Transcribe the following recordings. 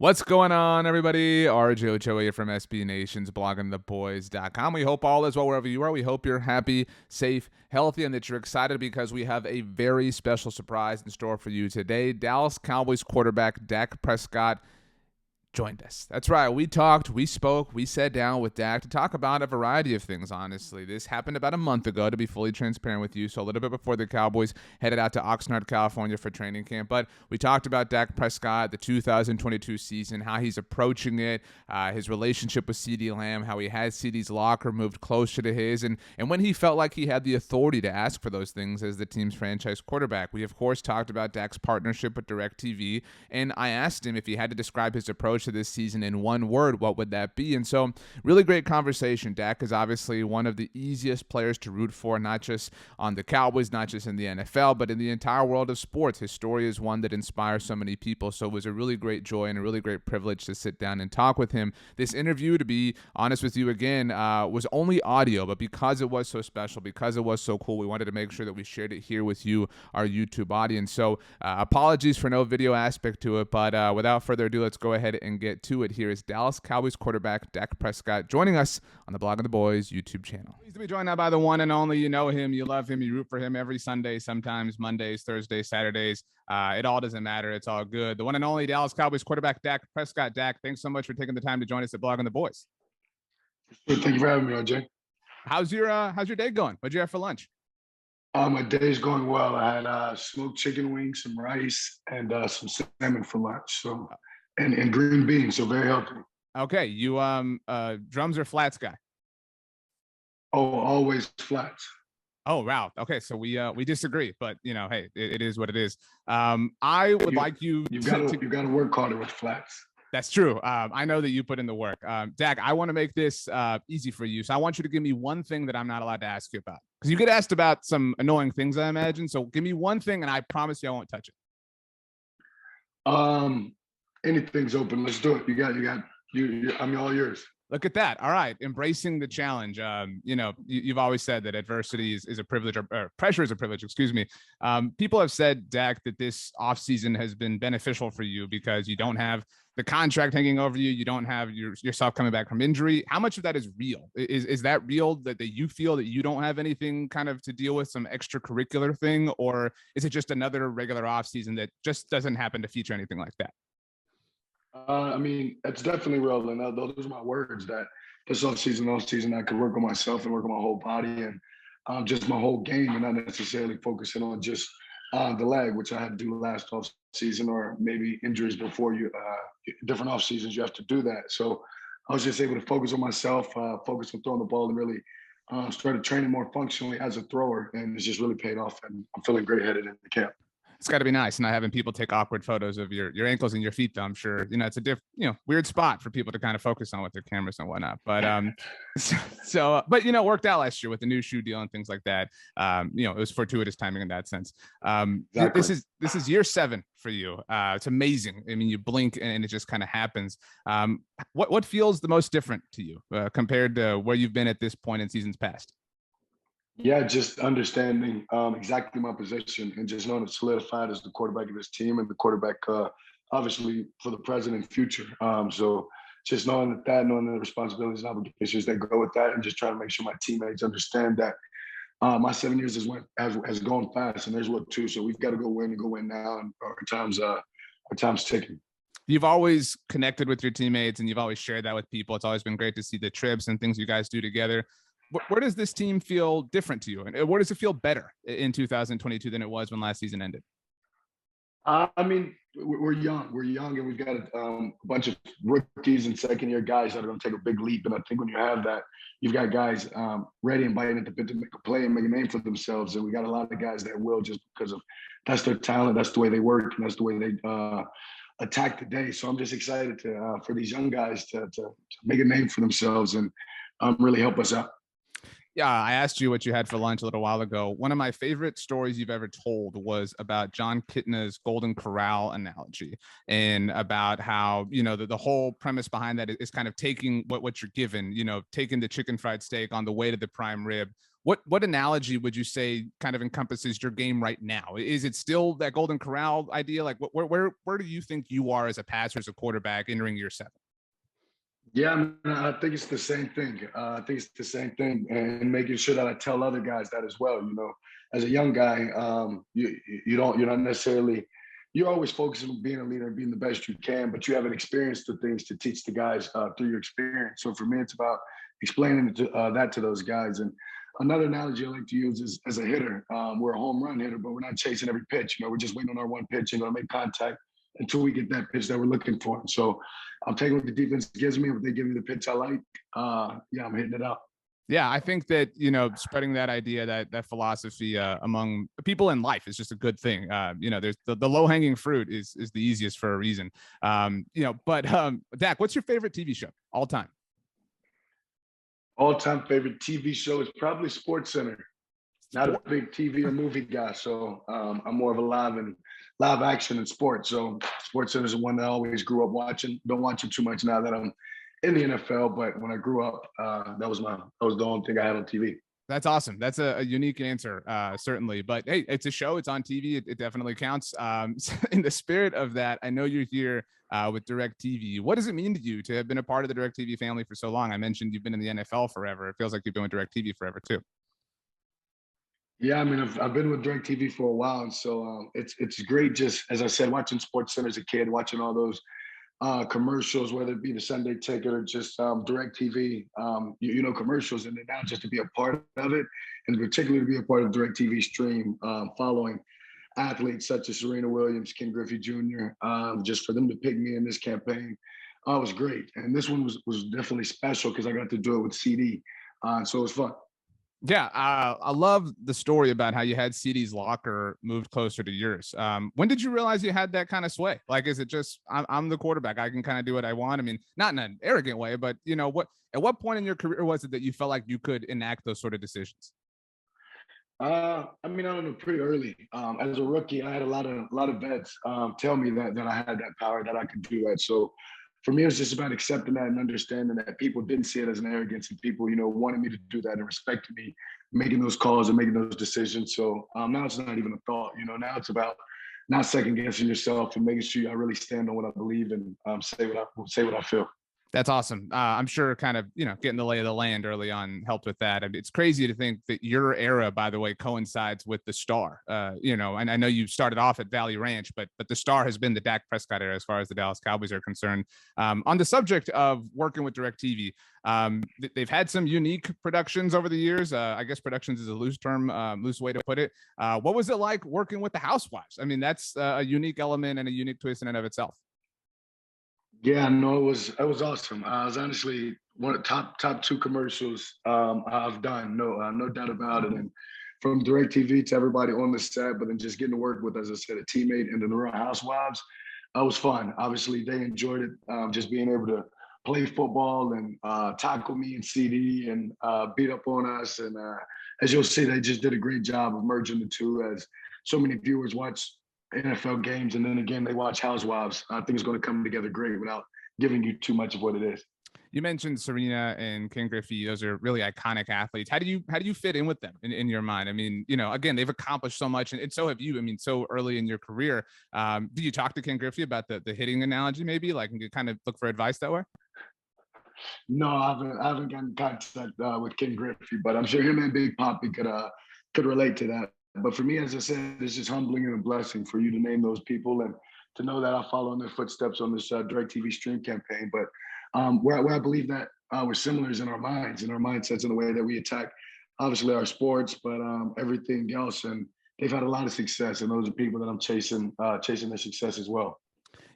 What's going on, everybody? RJ Ochoa here from SB Nation's bloggingtheboys.com. We hope all is well wherever you are. We hope you're happy, safe, healthy, and that you're excited because we have a very special surprise in store for you today. Dallas Cowboys quarterback Dak Prescott joined us. That's right. We talked, we spoke, we sat down with Dak to talk about a variety of things, honestly. This happened about a month ago, to be fully transparent with you, so a little bit before the Cowboys headed out to Oxnard, California for training camp. But we talked about Dak Prescott, the 2022 season, how he's approaching it, his relationship with CeeDee Lamb, how he had CeeDee's locker moved closer to his, and when he felt like he had the authority to ask for those things as the team's franchise quarterback. We, of course, talked about Dak's partnership with DIRECTV, and I asked him if he had to describe his approach to this season in one word, what would that be? And so, really great conversation. Dak is obviously one of the easiest players to root for, not just on the Cowboys, not just in the NFL, but in the entire world of sports. His story is one that inspires so many people, so it was a really great joy and a really great privilege to sit down and talk with him. This interview, to be honest with you again, was only audio, but because it was so special, because it was so cool, we wanted to make sure that we shared it here with you, our YouTube audience. So apologies for no video aspect to it, but without further ado, let's go ahead and get to it. Here is Dallas Cowboys quarterback Dak Prescott joining us on the Blog of the Boys YouTube channel. Pleased to be joined now by the one and only. You know him, you love him, you root for him every Sunday, sometimes Mondays, Thursdays, Saturdays. It all doesn't matter. It's all good. The one and only Dallas Cowboys quarterback Dak Prescott. Dak, thanks so much for taking the time to join us at Blog on the Boys. Thank you for having me, RJ. How's your day going? What'd you have for lunch? My day's going well. I had smoked chicken wings, some rice, and some salmon for lunch. So, and green beans. So very healthy. Okay, you drums or flats guy? Oh, always flats. Oh wow. Okay, so we disagree, but you know, hey, it is what it is. I would like you. You got to work harder with flats. That's true. I know that you put in the work. Dak, I want to make this easy for you. So I want you to give me one thing that I'm not allowed to ask you about. Because you get asked about some annoying things, I imagine. So give me one thing, and I promise you I won't touch it. Anything's open. Let's do it. I'm all yours. Look at that. All right. Embracing the challenge. You know, you've always said that adversity is a privilege, or pressure is a privilege, excuse me. People have said, Dak, that this offseason has been beneficial for you because you don't have the contract hanging over you. You don't have yourself coming back from injury. How much of that is real? Is that real that you feel that you don't have anything kind of to deal with, some extracurricular thing? Or is it just another regular offseason that just doesn't happen to feature anything like that? I mean, that's definitely real. And those are my words that this off season, I could work on myself and work on my whole body and just my whole game, and not necessarily focusing on just the leg, which I had to do last off season, or maybe injuries before you. Different off seasons, you have to do that. So I was just able to focus on myself, focus on throwing the ball, and really started training more functionally as a thrower, and it's just really paid off. And I'm feeling great headed into camp. It's got to be nice not having people take awkward photos of your ankles and your feet, though. I'm sure, you know, it's a weird spot for people to kind of focus on with their cameras and whatnot. But but you know, it worked out last year with the new shoe deal and things like that. You know, it was fortuitous timing in that sense. Exactly. This is year 7 for you. It's amazing. I mean, you blink and it just kind of happens. What feels the most different to you compared to where you've been at this point in seasons past? Yeah, just understanding exactly my position and just knowing it's solidified as the quarterback of this team and the quarterback, obviously, for the present and future. So just knowing knowing the responsibilities and obligations that go with that, and just trying to make sure my teammates understand that my 7 years has gone fast, and there's what 2. So we've got to go win now, and our time's ticking. You've always connected with your teammates, and you've always shared that with people. It's always been great to see the trips and things you guys do together. Where does this team feel different to you? And where does it feel better in 2022 than it was when last season ended? I mean, we're young. And we've got a bunch of rookies and second-year guys that are going to take a big leap. And I think when you have that, you've got guys ready and biting at the bit to make a play and make a name for themselves. And we got a lot of guys that will, just because of that's their talent, that's the way they work, and that's the way they attack the day. So I'm just excited for these young guys to make a name for themselves and really help us out. Yeah, I asked you what you had for lunch a little while ago. One of my favorite stories you've ever told was about John Kitna's Golden Corral analogy, and about how, you know, the whole premise behind that is kind of taking what you're given, you know, taking the chicken fried steak on the way to the prime rib. What analogy would you say kind of encompasses your game right now? Is it still that Golden Corral idea? Like, where do you think you are as a passer, as a quarterback, entering year 7? Yeah, I think it's the same thing. I think it's the same thing, and making sure that I tell other guys that as well. You know, as a young guy, you're not necessarily, you're always focusing on being a leader and being the best you can, but you haven't experienced the things to teach the guys through your experience. So for me, it's about explaining that to those guys. And another analogy I like to use is as a hitter, we're a home run hitter, but we're not chasing every pitch. You know, we're just waiting on our one pitch and going to make contact until we get that pitch that we're looking for. And so I'm taking what the defense gives me. If they give me the pitch I like, yeah, I'm hitting it out. Yeah, I think that, spreading that idea, that philosophy among people in life is just a good thing. There's the low hanging fruit is the easiest for a reason. But Dak, what's your favorite TV show all time? All-time favorite TV show is probably SportsCenter. Not a big TV or movie guy, so I'm more of a live action and sports. So SportsCenter is the one that I always grew up watching. Don't watch it too much now that I'm in the NFL, but when I grew up, that was the only thing I had on TV. That's awesome. That's a unique answer, certainly. But hey, it's a show. It's on TV. It definitely counts. In the spirit of that, I know you're here with DIRECTV. What does it mean to you to have been a part of the DIRECTV family for so long? I mentioned you've been in the NFL forever. It feels like you've been with DIRECTV forever too. Yeah, I mean, I've been with DirecTV for a while, and so it's great. Just as I said, watching SportsCenter as a kid, watching all those commercials, whether it be the Sunday Ticket or just DirecTV, commercials, and then now just to be a part of it, and particularly to be a part of DirecTV stream, following athletes such as Serena Williams, Ken Griffey Jr., just for them to pick me in this campaign, was great. And this one was definitely special because I got to do it with CD, so it was fun. Yeah, I love the story about how you had CeeDee's locker moved closer to yours. When did you realize you had that kind of sway? Like, is it just I'm the quarterback, I can kind of do what I want? I mean, not in an arrogant way, but at what point in your career was it that you felt like you could enact those sort of decisions? I mean, I don't know, pretty early. As a rookie, I had a lot of vets tell me that I had that power, that I could do that. So for me, it was just about accepting that and understanding that people didn't see it as an arrogance, and people, wanted me to do that and respected me making those calls and making those decisions. So now it's not even a thought. Now it's about not second guessing yourself and making sure I really stand on what I believe and say what I feel. That's awesome. I'm sure kind of, getting the lay of the land early on helped with that. I mean, it's crazy to think that your era, by the way, coincides with the star, and I know you started off at Valley Ranch, but the star has been the Dak Prescott era as far as the Dallas Cowboys are concerned. On the subject of working with DirecTV, they've had some unique productions over the years. I guess productions is a loose term, loose way to put it. What was it like working with the Housewives? I mean, that's a unique element and a unique twist in and of itself. Yeah, no, it was awesome. I was honestly one of the top two commercials I've done. No doubt about it. And from DirecTV to everybody on the set, but then just getting to work with, as I said, a teammate and then the Real Housewives, that was fun. Obviously, they enjoyed it. Just being able to play football and tackle me and CD and beat up on us. And as you'll see, they just did a great job of merging the two, as so many viewers watch NFL games, and then again they watch Housewives. I think it's going to come together great without giving you too much of what it is. You mentioned Serena and Ken Griffey; those are really iconic athletes. How do you fit in with them in your mind? I mean, again, they've accomplished so much, and so have you. I mean, so early in your career, did you talk to Ken Griffey about the hitting analogy? Maybe like, and you kind of look for advice that way. No, I haven't gotten in contact with Ken Griffey, but I'm sure him and Big Poppy could relate to that. But for me, as I said, it's just humbling and a blessing for you to name those people and to know that I follow in their footsteps on this DirecTV stream campaign. But where I believe that we're similar is in our minds, in our mindsets, in the way that we attack, obviously our sports, but everything else. And they've had a lot of success, and those are people that I'm chasing their success as well.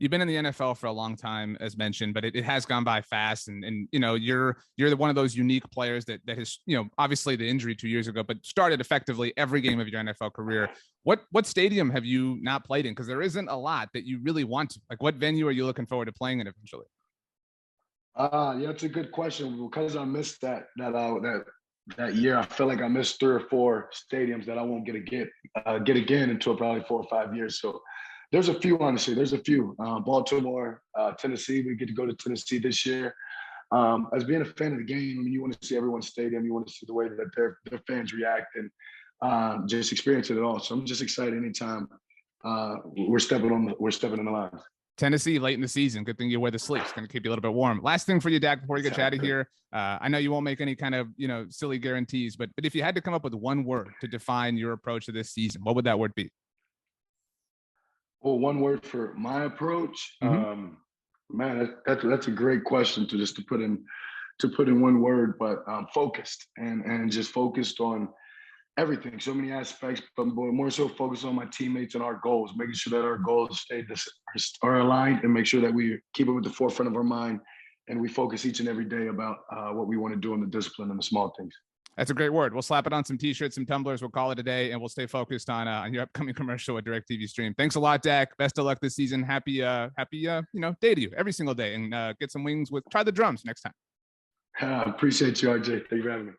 You've been in the NFL for a long time, as mentioned, but it has gone by fast. And you're one of those unique players that has, obviously the injury 2 years ago, but started effectively every game of your NFL career. What stadium have you not played in? Because there isn't a lot that you really want to. Like, what venue are you looking forward to playing in eventually? Yeah, it's a good question. Because I missed that year, I feel like I missed 3 or 4 stadiums that I won't get again until probably 4 or 5 years. So there's a few, honestly. There's a few. Baltimore, Tennessee. We get to go to Tennessee this year. as being a fan of the game, I mean, you want to see everyone's stadium, you want to see the way that their fans react, and just experience it all. So I'm just excited anytime we're stepping in the line. Tennessee late in the season. Good thing you wear the sleeves. Going to keep you a little bit warm. Last thing for you, Dak, before you get you out of here. I know you won't make any kind of, silly guarantees, but if you had to come up with one word to define your approach to this season, what would that word be? Well, one word for my approach, Mm-hmm. man, that's a great question to put in one word, but focused and just focused on everything, so many aspects, but more so focused on my teammates and our goals, making sure that our goals are aligned, and make sure that we keep it at the forefront of our mind, and we focus each and every day about what we want to do in the discipline and the small things. That's a great word. We'll slap it on some t-shirts, some tumblers. We'll call it a day, and we'll stay focused on your upcoming commercial with DIRECTV stream. Thanks a lot, Dak. Best of luck this season. Happy day to you every single day, and get some wings try the drums next time. I appreciate you, RJ. Thank you for having me.